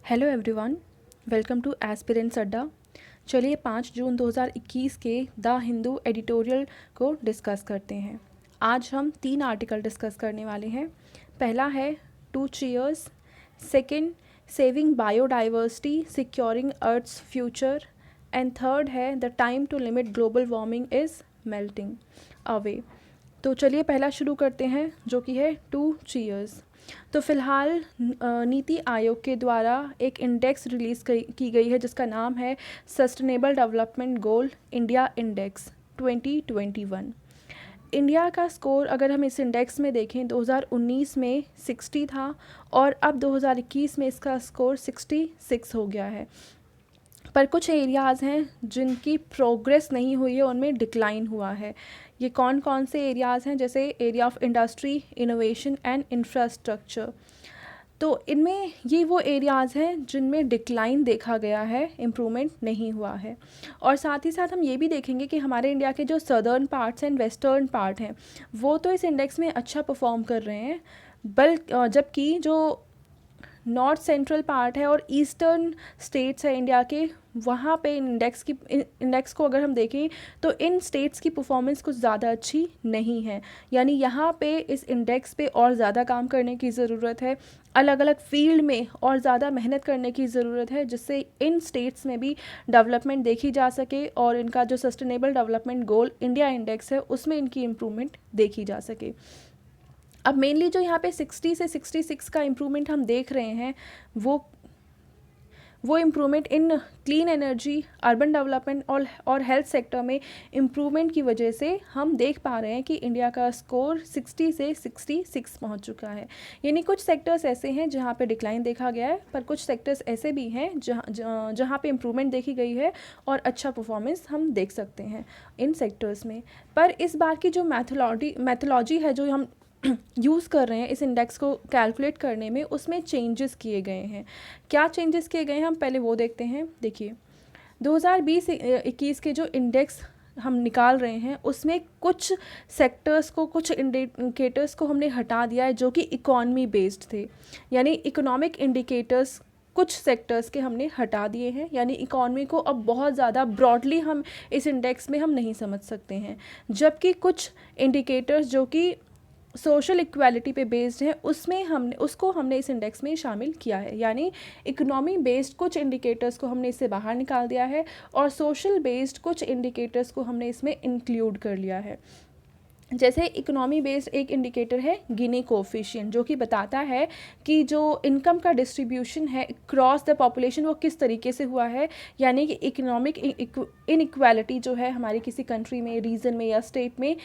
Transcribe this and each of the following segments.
Hello everyone, welcome two aspirants अड्डा। चलिए 5 जून 2021 के द हिंदू एडिटोरियल को डिस्कस करते हैं। आज हम 3 आर्टिकल डिस्कस करने वाले हैं। पहला है 2 cheers, second saving biodiversity securing earth's future and third है the time to limit global warming is melting away. तो चलिए पहला शुरू करते हैं जो कि है 2 चीयर्स। तो फ़िलहाल नीति आयोग के द्वारा एक इंडेक्स रिलीज़ की गई है जिसका नाम है sustainable development goal India index 2021। India का स्कोर अगर हम इस इंडेक्स में देखें 2019 में 60 था और अब 2021 में इसका स्कोर 66 हो गया है। पर कुछ एरियाज़ हैं जिनकी प्रोग्रेस नहीं हुई है, उनमें डिक्लाइन हुआ है। ये कौन कौन से एरियाज़ हैं? जैसे area of industry, innovation and infrastructure. तो इनमें ये वो एरियाज़ हैं जिनमें डिक्लाइन देखा गया है, इम्प्रूवमेंट नहीं हुआ है। और साथ ही साथ हम ये भी देखेंगे कि हमारे इंडिया के जो southern parts and western part हैं वो तो इस इंडेक्स में अच्छा परफॉर्म कर रहे हैं, जबकि जो नॉर्थ सेंट्रल पार्ट है और ईस्टर्न स्टेट्स है इंडिया के, वहाँ पे इंडेक्स को अगर हम देखें तो इन स्टेट्स की परफॉर्मेंस कुछ ज़्यादा अच्छी नहीं है। यानी यहाँ पे इस इंडेक्स पे और ज़्यादा काम करने की ज़रूरत है, अलग अलग फील्ड में और ज़्यादा मेहनत करने की ज़रूरत है, जिससे इन स्टेट्स में भी डेवलपमेंट देखी जा सके और इनका जो sustainable development goal India index है उसमें इनकी इम्प्रूवमेंट देखी जा सके। अब मेनली जो यहाँ पे 60 से 66 का इम्प्रूवमेंट हम देख रहे हैं वो improvement in clean energy, urban development और हेल्थ सेक्टर में इम्प्रूवमेंट की वजह से हम देख पा रहे हैं कि इंडिया का स्कोर 60 से 66 पहुंच चुका है। यानी कुछ सेक्टर्स ऐसे हैं जहां पे डिक्लाइन देखा गया है, पर कुछ सेक्टर्स ऐसे भी हैं जहां पे इम्प्रूवमेंट देखी गई है और अच्छा परफॉर्मेंस हम देख सकते हैं इन सेक्टर्स में। पर इस बार की जो मैथोलॉजी है जो हम यूज़ कर रहे हैं इस इंडेक्स को कैलकुलेट करने में, उसमें चेंजेस किए गए हैं। क्या चेंजेस किए गए हैं हम पहले वो देखते हैं। देखिए 2020-21 के जो इंडेक्स हम निकाल रहे हैं उसमें कुछ सेक्टर्स को, कुछ इंडिकेटर्स को हमने हटा दिया है जो कि इकॉनमी बेस्ड थे। यानी इकोनॉमिक इंडिकेटर्स कुछ सेक्टर्स के हमने हटा दिए हैं। यानी इकॉनमी को अब बहुत ज़्यादा ब्रॉडली हम इस इंडेक्स में हम नहीं समझ सकते हैं, जबकि कुछ इंडिकेटर्स जो कि सोशल इक्वालिटी पे बेस्ड है उसको हमने इस इंडेक्स में शामिल किया है। यानी इकोनॉमी बेस्ड कुछ इंडिकेटर्स को हमने इससे बाहर निकाल दिया है और सोशल बेस्ड कुछ इंडिकेटर्स को हमने इसमें इंक्लूड कर लिया है। जैसे इकोनॉमी बेस्ड एक इंडिकेटर है गिनी कोफिशिएंट, जो कि बताता है कि जो इनकम का डिस्ट्रीब्यूशन है क्रॉस द पॉपुलेशन वो किस तरीके से हुआ है। यानी कि इकोनॉमिक इनइक्वालिटी जो है हमारी किसी कंट्री में, रीजन में या स्टेट में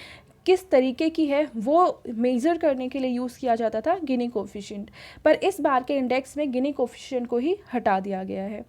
किस तरीके की है वो मेज़र करने के लिए यूज़ किया जाता था गिनी कोफिशिएंट। पर इस बार के इंडेक्स में गिनी कोफिशिएंट को ही हटा दिया गया है।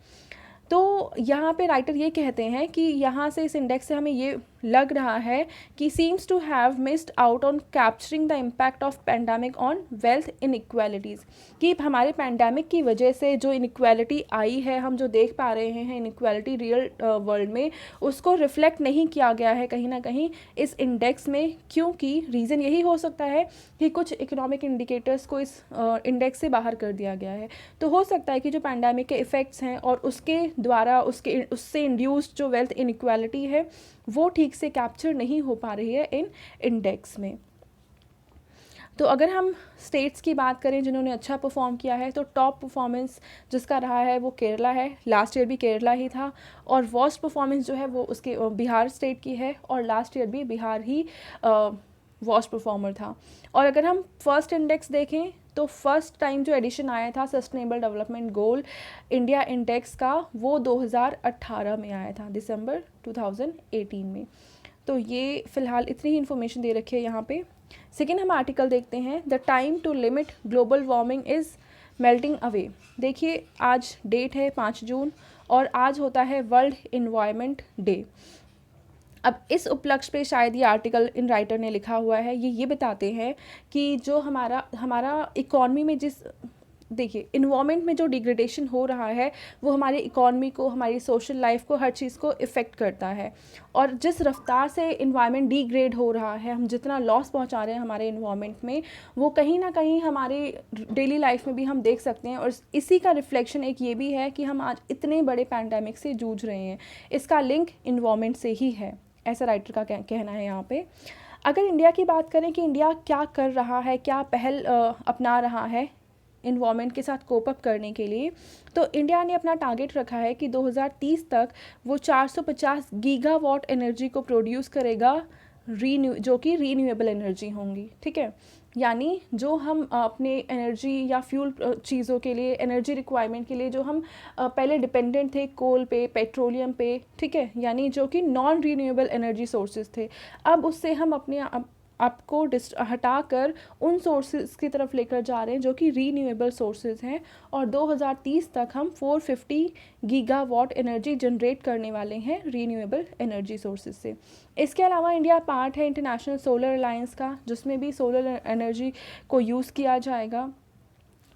तो यहाँ पे राइटर ये कहते हैं कि यहाँ से इस इंडेक्स से हमें ये लग रहा है कि seems to have missed out on capturing the impact of pandemic on wealth inequalities, कि हमारे पैंडमिक की वजह से जो इनइक्वालिटी आई है, हम जो देख पा रहे हैं इनइक्वालिटी रियल वर्ल्ड में, उसको रिफ्लेक्ट नहीं किया गया है कहीं ना कहीं इस इंडेक्स में। क्योंकि रीज़न यही हो सकता है कि कुछ इकोनॉमिक इंडिकेटर्स को इस इंडेक्स से बाहर कर दिया गया है। तो हो सकता है कि जो पैंडमिक के इफ़ेक्ट्स हैं और उसके द्वारा उससे इंड्यूस्ड जो वेल्थ इनइक्वालिटी है वो ठीक से कैप्चर नहीं हो पा रही है इन इंडेक्स में। तो अगर हम स्टेट्स की बात करें जिन्होंने अच्छा परफॉर्म किया है, तो टॉप परफॉर्मेंस जिसका रहा है वो केरला है। लास्ट ईयर भी केरला ही था। और वर्स्ट परफॉर्मेंस जो है वो उसके बिहार स्टेट की है, और लास्ट ईयर भी बिहार ही वर्स्ट परफॉर्मर था। और अगर हम फर्स्ट इंडेक्स देखें तो फर्स्ट टाइम जो एडिशन आया था sustainable development goal India index का, वो 2018 में आया था, दिसंबर 2018 में। तो ये फ़िलहाल इतनी ही इन्फॉर्मेशन दे रखी है यहाँ पे। सेकेंड हम आर्टिकल देखते हैं the time to limit global warming is melting away. देखिए आज डेट है 5 जून और आज होता है वर्ल्ड इन्वायरमेंट डे। अब इस उपलक्ष्य पे शायद ये आर्टिकल इन राइटर ने लिखा हुआ है, ये बताते हैं कि जो हमारा इकॉनमी में जिस देखिए इन्वायरमेंट में जो डिग्रेडेशन हो रहा है वो हमारी इकॉनमी को, हमारी सोशल लाइफ को, हर चीज़ को इफ़ेक्ट करता है। और जिस रफ्तार से इन्वायरमेंट डिग्रेड हो रहा है, हम जितना लॉस पहुंचा रहे हैं हमारे इन्वायरमेंट में, वो कहीं ना कहीं हमारे डेली लाइफ में भी हम देख सकते हैं। और इसी का रिफ्लेक्शन एक ये भी है कि हम आज इतने बड़े पैंडेमिक से जूझ रहे हैं, इसका लिंक इन्वायरमेंट से ही है, ऐसा राइटर का कहना है यहाँ पे। अगर इंडिया की बात करें कि इंडिया क्या कर रहा है, क्या पहल अपना रहा है इन्वायरमेंट के साथ कोप अप करने के लिए, तो इंडिया ने अपना टारगेट रखा है कि 2030 तक वो 450 गीगावाट एनर्जी को प्रोड्यूस करेगा, जो कि रीन्यूएबल एनर्जी होंगी, ठीक है। यानी जो हम अपने एनर्जी या फ्यूल चीज़ों के लिए, एनर्जी रिक्वायरमेंट के लिए जो हम पहले डिपेंडेंट थे कोल पे, पेट्रोलियम पे, ठीक है, यानी जो कि नॉन रीन्यूएबल एनर्जी सोर्सेज थे, अब उससे हम अपने आपको हटाकर उन सोर्सेज की तरफ लेकर जा रहे हैं जो कि रीन्यूएबल सोर्सेज हैं। और 2030 तक हम 450 गीगावाट एनर्जी जनरेट करने वाले हैं रीन्यूएबल एनर्जी सोर्सेज से। इसके अलावा इंडिया पार्ट है इंटरनेशनल सोलर अलायंस का, जिसमें भी सोलर एनर्जी को यूज़ किया जाएगा।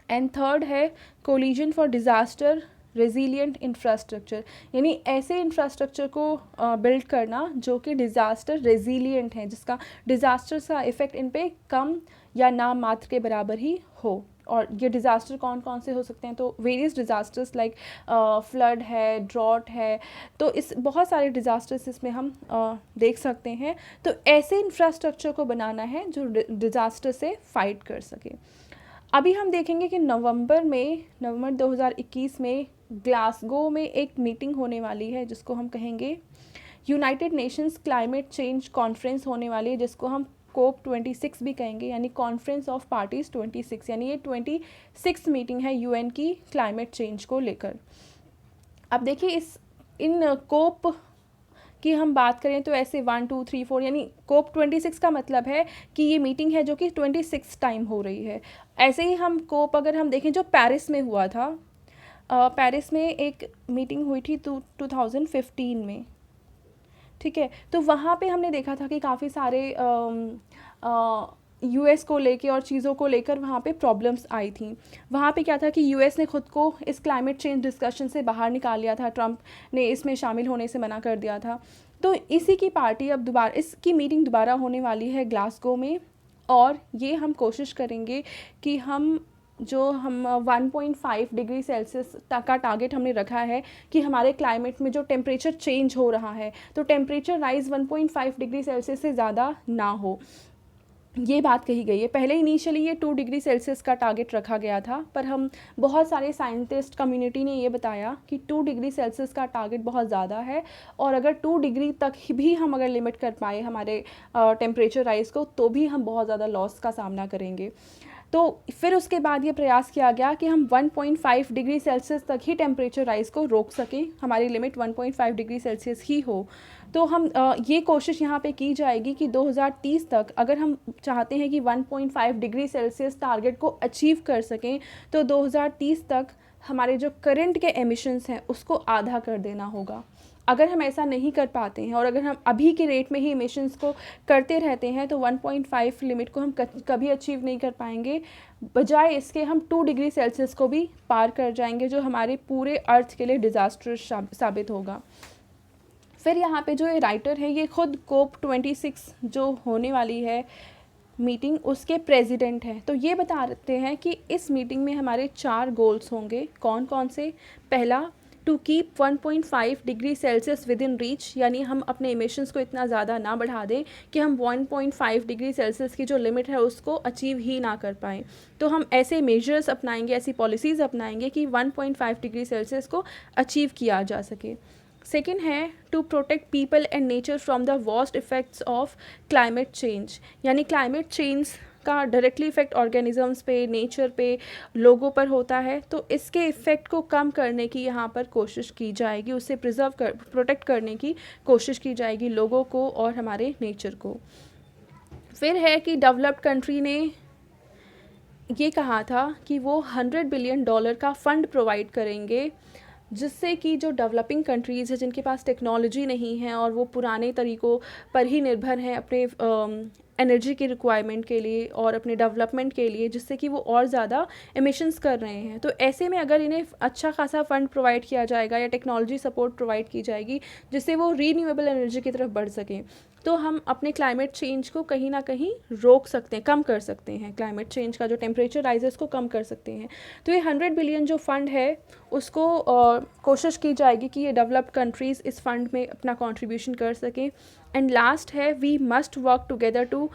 एंड थर्ड है collision for disaster resilient infrastructure, यानी ऐसे इंफ्रास्ट्रक्चर को बिल्ड करना जो कि डिज़ास्टर रेजिलिएंट हैं, जिसका डिज़ास्टर का इफ़ेक्ट इन पे कम या ना मात्र के बराबर ही हो। और ये डिज़ास्टर कौन कौन से हो सकते हैं, तो वेरियस डिज़ास्टर्स लाइक फ्लड है, ड्रॉट है, तो इस बहुत सारे डिज़ास्टर्स इसमें हम देख सकते हैं। तो ऐसे इंफ्रास्ट्रक्चर को बनाना है जो डिज़ास्टर से फाइट कर सके। अभी हम देखेंगे कि नवंबर 2021 में ग्लासगो में एक मीटिंग होने वाली है, जिसको हम कहेंगे United Nations climate change conference होने वाली है, जिसको हम COP26 भी कहेंगे, यानी कॉन्फ्रेंस ऑफ पार्टीज़ 26, यानी ये 26 मीटिंग है यूएन की क्लाइमेट चेंज को लेकर। अब देखिए इन कोप की हम बात करें तो ऐसे 1 2 3 4, यानी COP26 का मतलब है कि ये मीटिंग है जो कि 26 टाइम हो रही है। ऐसे ही हम कोप अगर हम देखें जो पेरिस में हुआ था, पेरिस में एक मीटिंग हुई थी 2015 में, ठीक है, तो वहाँ पे हमने देखा था कि काफ़ी सारे यूएस को लेके और चीज़ों को लेकर वहाँ पे प्रॉब्लम्स आई थी। वहाँ पे क्या था कि यूएस ने खुद को इस क्लाइमेट चेंज डिस्कशन से बाहर निकाल लिया था, ट्रंप ने इसमें शामिल होने से मना कर दिया था। तो इसी की पार्टी अब दोबारा, इसकी मीटिंग दोबारा होने वाली है ग्लासगो में, और ये हम कोशिश करेंगे कि हम 1.5 डिग्री सेल्सियस तक का टारगेट हमने रखा है कि हमारे क्लाइमेट में जो टेम्परेचर चेंज हो रहा है, तो टेम्परेचर राइज 1.5 डिग्री सेल्सियस से ज़्यादा ना हो, ये बात कही गई है। पहले इनिशियली ये 2 डिग्री सेल्सियस का टारगेट रखा गया था, पर हम बहुत सारे साइंटिस्ट कम्युनिटी ने ये बताया कि 2 डिग्री सेल्सियस का टारगेट बहुत ज़्यादा है, और अगर 2 डिग्री तक भी हम अगर लिमिट कर पाए हमारे टेम्परेचर राइज को, तो भी हम बहुत ज़्यादा लॉस का सामना करेंगे। तो फिर उसके बाद ये प्रयास किया गया कि हम 1.5 डिग्री सेल्सियस तक ही टेम्परेचर राइज को रोक सकें, हमारी लिमिट 1.5 डिग्री सेल्सियस ही हो। तो हम ये कोशिश यहाँ पे की जाएगी कि 2030 तक अगर हम चाहते हैं कि 1.5 डिग्री सेल्सियस टारगेट को अचीव कर सकें, तो 2030 तक हमारे जो करंट के एमिशंस हैं उसको आधा कर देना होगा। अगर हम ऐसा नहीं कर पाते हैं और अगर हम अभी के रेट में ही इमिशंस को करते रहते हैं, तो 1.5 लिमिट को हम कभी अचीव नहीं कर पाएंगे, बजाय इसके हम 2 डिग्री सेल्सियस को भी पार कर जाएंगे, जो हमारे पूरे अर्थ के लिए डिज़ास्टर साबित होगा। फिर यहाँ पे जो ये राइटर है, ये खुद COP26 जो होने वाली है मीटिंग, उसके प्रेसिडेंट हैं। तो ये बताते हैं कि इस मीटिंग में हमारे 4 गोल्स होंगे। कौन कौन से? पहला, to keep 1.5 degree Celsius within reach, यानी हम अपने इमिशंस को इतना ज़्यादा ना बढ़ा दें कि हम 1.5 डिग्री सेल्सियस की जो लिमिट है उसको अचीव ही ना कर पाएँ। तो हम ऐसे मेजर्स अपनाएंगे, ऐसी पॉलिसीज़ अपनाएंगे कि 1.5 डिग्री सेल्सियस को अचीव किया जा सके। सेकेंड है to protect people and nature from the worst effects of climate change, यानी क्लाइमेट चेंज का डायरेक्टली इफ़ेक्ट ऑर्गेनिजम्स पे, नेचर पे, लोगों पर होता है, तो इसके इफ़ेक्ट को कम करने की यहाँ पर कोशिश की जाएगी, उससे प्रोटेक्ट करने की कोशिश की जाएगी लोगों को और हमारे नेचर को। फिर है कि डेवलप्ड कंट्री ने ये कहा था कि वो $100 बिलियन का फ़ंड प्रोवाइड करेंगे, जिससे कि जो डेवलपिंग कंट्रीज़ हैं जिनके पास टेक्नोलॉजी नहीं है और वो पुराने तरीक़ों पर ही निर्भर हैं अपने एनर्जी की रिक्वायरमेंट के लिए और अपने डेवलपमेंट के लिए, जिससे कि वो और ज़्यादा एमिशंस कर रहे हैं। तो ऐसे में अगर इन्हें अच्छा खासा फंड प्रोवाइड किया जाएगा या टेक्नोलॉजी सपोर्ट प्रोवाइड की जाएगी जिससे वो रीन्यूएबल एनर्जी की तरफ बढ़ सकें, तो हम अपने क्लाइमेट चेंज को कहीं ना कहीं रोक सकते हैं, कम कर सकते हैं। क्लाइमेट चेंज का जो टेम्परेचर राइज है उसको कम कर सकते हैं। तो ये 100 बिलियन जो फंड है उसको कोशिश की जाएगी कि ये डेवलप्ड कंट्रीज़ इस फंड में अपना कंट्रीब्यूशन कर सकें। एंड लास्ट है, we must work together to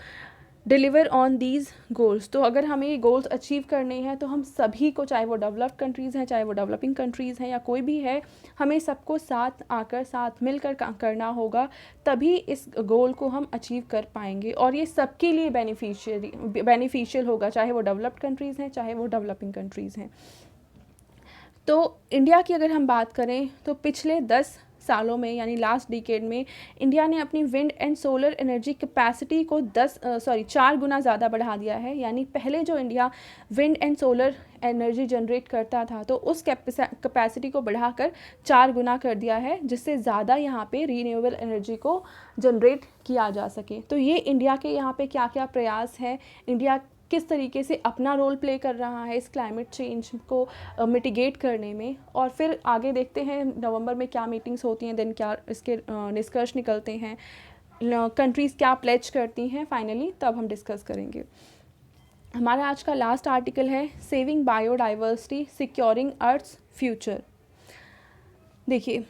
deliver on these goals. तो अगर हमें ये गोल्स अचीव करने हैं तो हम सभी को, चाहे वो डेवलप्ड कंट्रीज़ हैं, चाहे वो डेवलपिंग कंट्रीज़ हैं या कोई भी है, हमें सबको साथ आकर, साथ मिलकर करना होगा, तभी इस गोल को हम अचीव कर पाएंगे। और ये सबके लिए बेनिफिशियल होगा, चाहे वो डेवलप्ड कंट्रीज़ हैं, चाहे वो डेवलपिंग कंट्रीज़ हैं। तो इंडिया की अगर हम बात करें तो पिछले 10 सालों में, यानी लास्ट डिकेड में, इंडिया ने अपनी wind and solar energy capacity को 4 गुना ज़्यादा बढ़ा दिया है। यानी पहले जो India wind and solar energy generate करता था तो उस कैपेसिटी को बढ़ाकर 4 गुना कर दिया है, जिससे ज़्यादा यहाँ पे रीन्यूएबल एनर्जी को जनरेट किया जा सके। तो ये इंडिया के यहाँ पे क्या क्या प्रयास हैं, इंडिया किस तरीके से अपना रोल प्ले कर रहा है इस क्लाइमेट चेंज को मिटिगेट करने में। और फिर आगे देखते हैं नवंबर में क्या मीटिंग्स होती हैं, देन क्या इसके निष्कर्ष निकलते हैं, कंट्रीज़ क्या प्लेज करती हैं फाइनली, तब हम डिस्कस करेंगे। हमारा आज का लास्ट आर्टिकल है saving biodiversity securing earth's future. देखिए,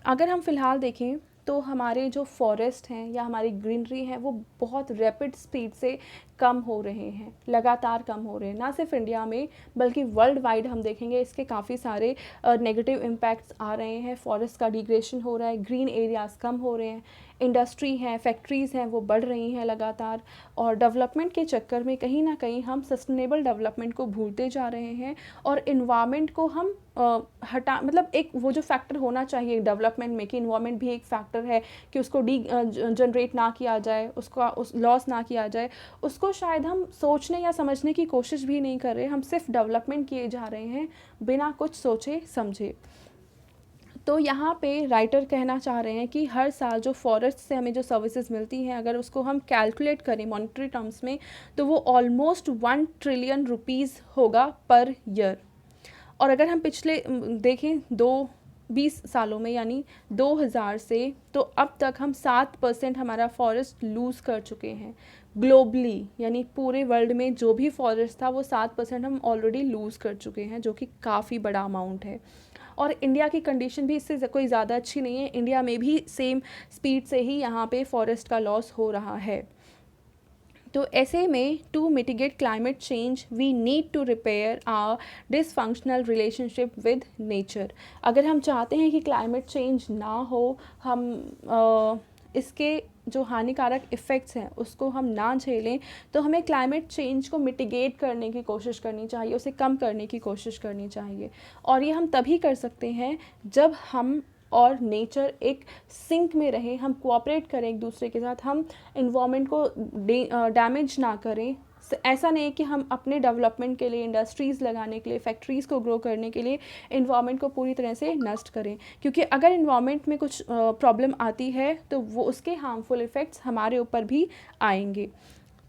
अगर हम फ़िलहाल देखें तो हमारे जो फॉरेस्ट हैं या हमारी ग्रीनरी है वो बहुत रैपिड स्पीड से कम हो रहे हैं, लगातार कम हो रहे हैं। ना सिर्फ इंडिया में बल्कि वर्ल्ड वाइड हम देखेंगे इसके काफ़ी सारे नेगेटिव इम्पैक्ट्स आ रहे हैं। फॉरेस्ट का डिग्रेडेशन हो रहा है, ग्रीन एरियाज़ कम हो रहे हैं, इंडस्ट्री हैं, फैक्ट्रीज़ हैं, वो बढ़ रही हैं लगातार। और डेवलपमेंट के चक्कर में कहीं ना कहीं हम सस्टेनेबल डेवलपमेंट को भूलते जा रहे हैं और इन्वायरमेंट को हम मतलब एक वो जो फैक्टर होना चाहिए डेवलपमेंट में कि इन्वायरमेंट भी एक फैक्टर है कि उसको जनरेट ना किया जाए, उस लॉस ना किया जाए, उसको शायद हम सोचने या समझने की कोशिश भी नहीं कर रहे। हम सिर्फ डेवलपमेंट किए जा रहे हैं बिना कुछ सोचे समझे। तो यहाँ पे राइटर कहना चाह रहे हैं कि हर साल जो फॉरेस्ट से हमें जो सर्विसेज मिलती हैं, अगर उसको हम कैलकुलेट करें मॉनेटरी टर्म्स में, तो वो ऑलमोस्ट 1 ट्रिलियन रुपीज़ होगा पर ईयर। और अगर हम पिछले देखें 20 सालों में, यानी 2000 से, तो अब तक हम 7% हमारा फॉरेस्ट लूज़ कर चुके हैं ग्लोबली। यानी पूरे वर्ल्ड में जो भी फॉरेस्ट था वो 7% हम ऑलरेडी लूज़ कर चुके हैं, जो कि काफ़ी बड़ा अमाउंट है। और इंडिया की कंडीशन भी इससे कोई ज़्यादा अच्छी नहीं है। इंडिया में भी सेम स्पीड से ही यहाँ पे फॉरेस्ट का लॉस हो रहा है। तो ऐसे में to mitigate climate change we need to repair our dysfunctional relationship with nature. अगर हम चाहते हैं कि क्लाइमेट चेंज ना हो, हम इसके जो हानिकारक इफ़ेक्ट्स हैं उसको हम ना झेलें, तो हमें क्लाइमेट चेंज को मिटिगेट करने की कोशिश करनी चाहिए, उसे कम करने की कोशिश करनी चाहिए। और ये हम तभी कर सकते हैं जब हम और नेचर एक सिंक में रहे, हम कोऑपरेट करें एक दूसरे के साथ, हम इन्वायरमेंट को डैमेज ना करें। ऐसा नहीं है कि हम अपने डेवलपमेंट के लिए इंडस्ट्रीज़ लगाने के लिए, फैक्ट्रीज़ को ग्रो करने के लिए इन्वायरमेंट को पूरी तरह से नष्ट करें, क्योंकि अगर इन्वायरमेंट में कुछ प्रॉब्लम आती है तो वो उसके हार्मफुल इफ़ेक्ट्स हमारे ऊपर भी आएंगे।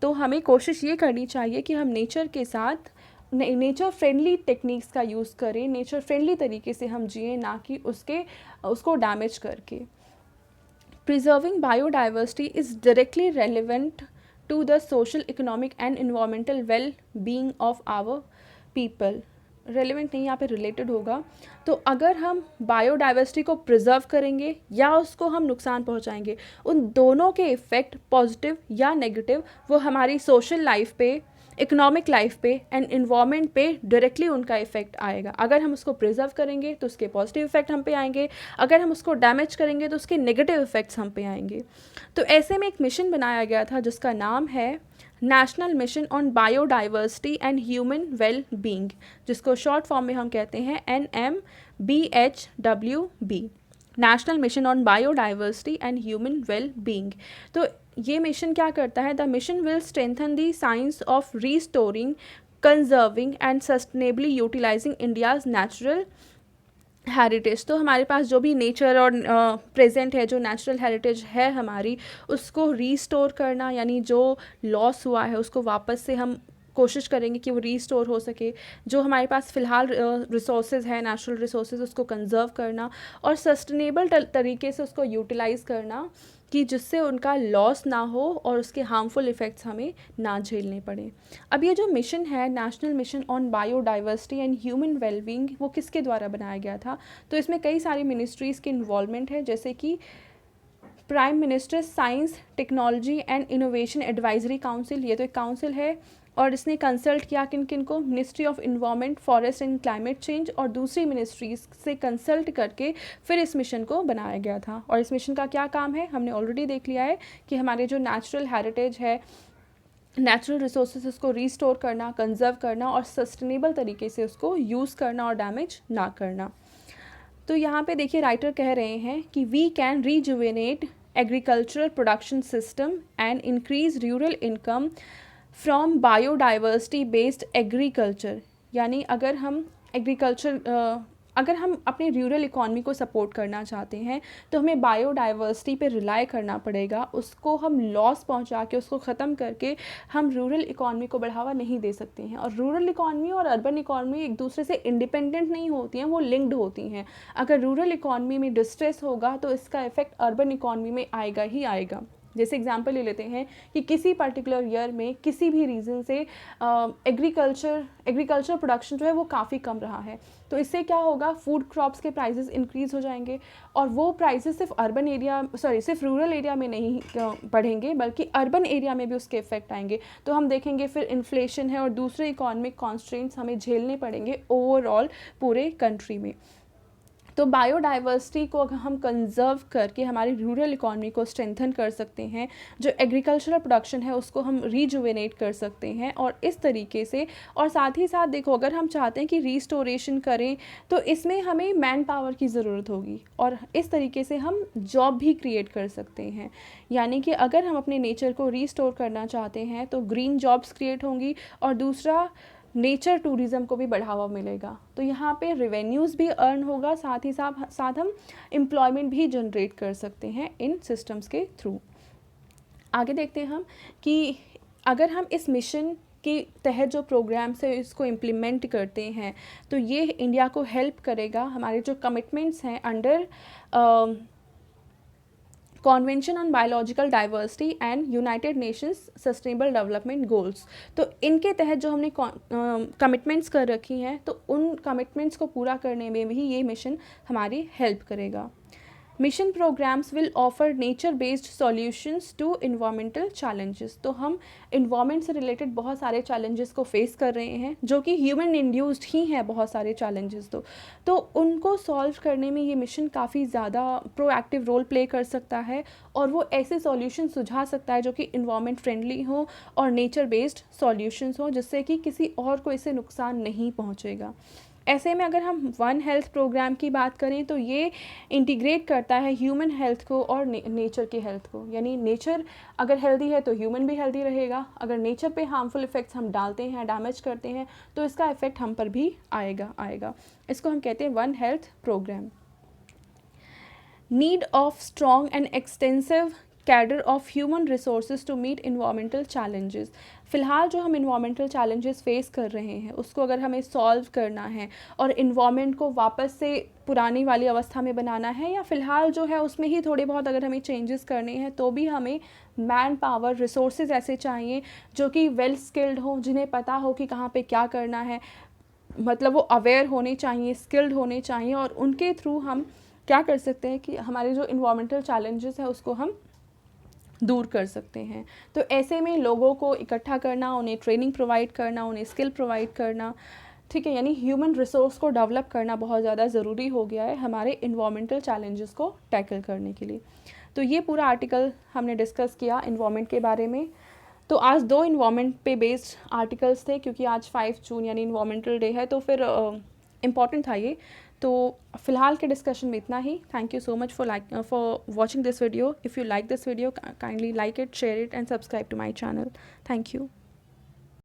तो हमें कोशिश ये करनी चाहिए कि हम नेचर के साथ नेचर फ्रेंडली टेक्निक्स का यूज़ करें, नेचर फ्रेंडली तरीके से हम जिए, ना कि उसको डैमेज करके। Preserving biodiversity is directly relevant to the social, economic and environmental well-being of our people। Relevant नहीं, यहाँ पे रिलेटेड होगा। तो अगर हम बायोडाइवर्सिटी को प्रिजर्व करेंगे या उसको हम नुकसान पहुँचाएंगे, उन दोनों के इफ़ेक्ट पॉजिटिव या नेगेटिव वो हमारी सोशल लाइफ पे, इकोनॉमिक लाइफ पे एंड इन्वायरमेंट पे डायरेक्टली उनका इफ़ेक्ट आएगा। अगर हम उसको प्रिजर्व करेंगे तो उसके पॉजिटिव इफ़ेक्ट हम पे आएंगे, अगर हम उसको डैमेज करेंगे तो उसके नेगेटिव इफ़ेक्ट्स हम पे आएंगे। तो ऐसे में एक मिशन बनाया गया था जिसका नाम है national mission on biodiversity and human well being, जिसको शॉर्ट फॉर्म में हम कहते हैं NMBHWB, national mission on biodiversity and human well being. तो ये मिशन क्या करता है? The mission will strengthen the science of restoring, conserving and sustainably utilising India's natural heritage, तो हमारे पास जो भी नेचर और प्रेजेंट है, जो नेचुरल हेरिटेज है हमारी, उसको रीस्टोर करना, यानी जो लॉस हुआ है उसको वापस से हम कोशिश करेंगे कि वो रीस्टोर हो सके। जो हमारे पास फ़िलहाल रिसोर्सेज है, नेचुरल रिसोर्सेज, उसको कंजर्व करना और सस्टेनेबल तरीके से उसको यूटिलाइज़ करना कि जिससे उनका लॉस ना हो और उसके हार्मफुल इफ़ेक्ट्स हमें ना झेलने पड़े। अब ये जो मिशन है, national mission on biodiversity and human wellbeing, वो किसके द्वारा बनाया गया था? तो इसमें कई सारी मिनिस्ट्रीज़ की इन्वॉल्वमेंट है, जैसे कि prime minister science technology and innovation advisory council, ये तो एक काउंसिल है, और इसने कंसल्ट किया किन किन को? Ministry of environment, forest and climate change और दूसरी मिनिस्ट्रीज से कंसल्ट करके फिर इस मिशन को बनाया गया था। और इस मिशन का क्या काम है, हमने ऑलरेडी देख लिया है कि हमारे जो नेचुरल हेरिटेज है, नेचुरल रिसोर्सेज, उसको रीस्टोर करना, कंजर्व करना और सस्टेनेबल तरीके से उसको यूज़ करना और डैमेज ना करना। तो यहाँ पे देखिए राइटर कह रहे हैं कि we can rejuvenate agricultural production system and increase rural income from biodiversity based agriculture, यानी अगर हम अपने रूरल इकॉनमी को सपोर्ट करना चाहते हैं तो हमें बायोडाइवर्सिटी पे रिलाई करना पड़ेगा। उसको हम लॉस पहुंचा के, उसको ख़त्म करके हम रूरल इकॉनमी को बढ़ावा नहीं दे सकते हैं। और रूरल इकॉनमी और अर्बन इकॉनमी एक दूसरे से इंडिपेंडेंट नहीं होती हैं, वो लिंक्ड होती हैं। अगर रूरल इकॉनमी में डिस्ट्रेस होगा तो इसका इफ़ेक्ट अर्बन इकॉनमी में आएगा ही आएगा। जैसे एग्जांपल ले लेते हैं कि किसी पर्टिकुलर ईयर में किसी भी रीज़न से एग्रीकल्चर प्रोडक्शन जो है वो काफ़ी कम रहा है, तो इससे क्या होगा, फूड क्रॉप्स के प्राइसेस इंक्रीज़ हो जाएंगे और वो प्राइसेस सिर्फ रूरल एरिया में नहीं बढ़ेंगे बल्कि अर्बन एरिया में भी उसके इफेक्ट आएंगे। तो हम देखेंगे फिर इन्फ्लेशन है और दूसरे इकोनॉमिक कॉन्स्ट्रेंट्स हमें झेलने पड़ेंगे ओवरऑल पूरे कंट्री में। तो बायोडाइवर्सिटी को अगर हम कंजर्व करके हमारी रूरल इकॉनमी को स्ट्रेंथन कर सकते हैं, जो एग्रीकल्चरल प्रोडक्शन है उसको हम रीजुवेनेट कर सकते हैं और इस तरीके से, और साथ ही साथ देखो अगर हम चाहते हैं कि रीस्टोरेशन करें तो इसमें हमें मैन पावर की ज़रूरत होगी और इस तरीके से हम जॉब भी क्रिएट कर सकते हैं। यानी कि अगर हम अपने नेचर को रीस्टोर करना चाहते हैं तो ग्रीन जॉब्स क्रिएट होंगी और दूसरा नेचर टूरिज़्म को भी बढ़ावा मिलेगा। तो यहाँ पे रेवेन्यूज़ भी अर्न होगा, साथ ही साथ हम एम्प्लॉयमेंट भी जनरेट कर सकते हैं इन सिस्टम्स के थ्रू। आगे देखते हैं हम कि अगर हम इस मिशन के तहत जो प्रोग्राम्स है इसको इम्प्लीमेंट करते हैं तो ये इंडिया को हेल्प करेगा हमारे जो कमिटमेंट्स हैं under convention on biological diversity and United Nations sustainable development goals. तो इनके तहत जो हमने कमिटमेंट्स कर रखी हैं तो उन कमिटमेंट्स को पूरा करने में भी ये मिशन हमारी हेल्प करेगा। Mission programmes will offer nature based solutions to environmental challenges. तो हम इन्वायरमेंट से रिलेटेड बहुत सारे चैलेंजेस को फेस कर रहे हैं जो कि ह्यूमन इंड्यूस्ड ही हैं बहुत सारे चैलेंजेस। तो उनको सॉल्व करने में ये मिशन काफ़ी ज़्यादा प्रोएक्टिव रोल प्ले कर सकता है और वो ऐसे सॉल्यूशन सुझा सकता है जो कि इन्वायरमेंट फ्रेंडली हो और नेचर बेस्ड सॉल्यूशंस हो जिससे कि किसी और को इससे नुकसान नहीं पहुँचेगा। ऐसे में अगर हम वन हेल्थ प्रोग्राम की बात करें तो ये इंटीग्रेट करता है ह्यूमन हेल्थ को और नेचर की हेल्थ को, यानी नेचर अगर हेल्दी है तो ह्यूमन भी हेल्दी रहेगा। अगर नेचर पे हार्मफुल इफ़ेक्ट्स हम डालते हैं, डैमेज करते हैं तो इसका इफ़ेक्ट हम पर भी आएगा। इसको हम कहते हैं one health programme. Need of strong and extensive cadre of human resources to meet environmental challenges. फ़िलहाल जो हम इन्वायरमेंटल चैलेंजेस फेस कर रहे हैं उसको अगर हमें सॉल्व करना है और इन्वायरमेंट को वापस से पुरानी वाली अवस्था में बनाना है या फ़िलहाल जो है उसमें ही थोड़े बहुत अगर हमें चेंजेस करने हैं तो भी हमें मैन पावर रिसोर्सेज ऐसे चाहिए जो कि वेल स्किल्ड हो, जिन्हें पता हो कि कहाँ पे क्या करना है, मतलब वो अवेयर होने चाहिए, स्किल्ड होने चाहिए। और उनके थ्रू हम क्या कर सकते हैं कि हमारे जो इन्वायरमेंटल चैलेंजेस है उसको हम दूर कर सकते हैं। तो ऐसे में लोगों को इकट्ठा करना, उन्हें ट्रेनिंग प्रोवाइड करना, उन्हें स्किल प्रोवाइड करना, ठीक है, यानी ह्यूमन रिसोर्स को डेवलप करना बहुत ज़्यादा ज़रूरी हो गया है हमारे इन्वायरमेंटल चैलेंजेस को टैकल करने के लिए। तो ये पूरा आर्टिकल हमने डिस्कस किया इन्वायरमेंट के बारे में। तो आज 2 इन्वायरमेंट पे बेस्ड आर्टिकल्स थे क्योंकि आज 5 जून यानी इन्वायरमेंटल डे है, तो फिर इम्पॉर्टेंट था ये। तो फ़िलहाल के डिस्कशन में इतना ही। Thank you so much for watching this video. If you like this video, kindly like it, share it and subscribe to my channel. Thank you.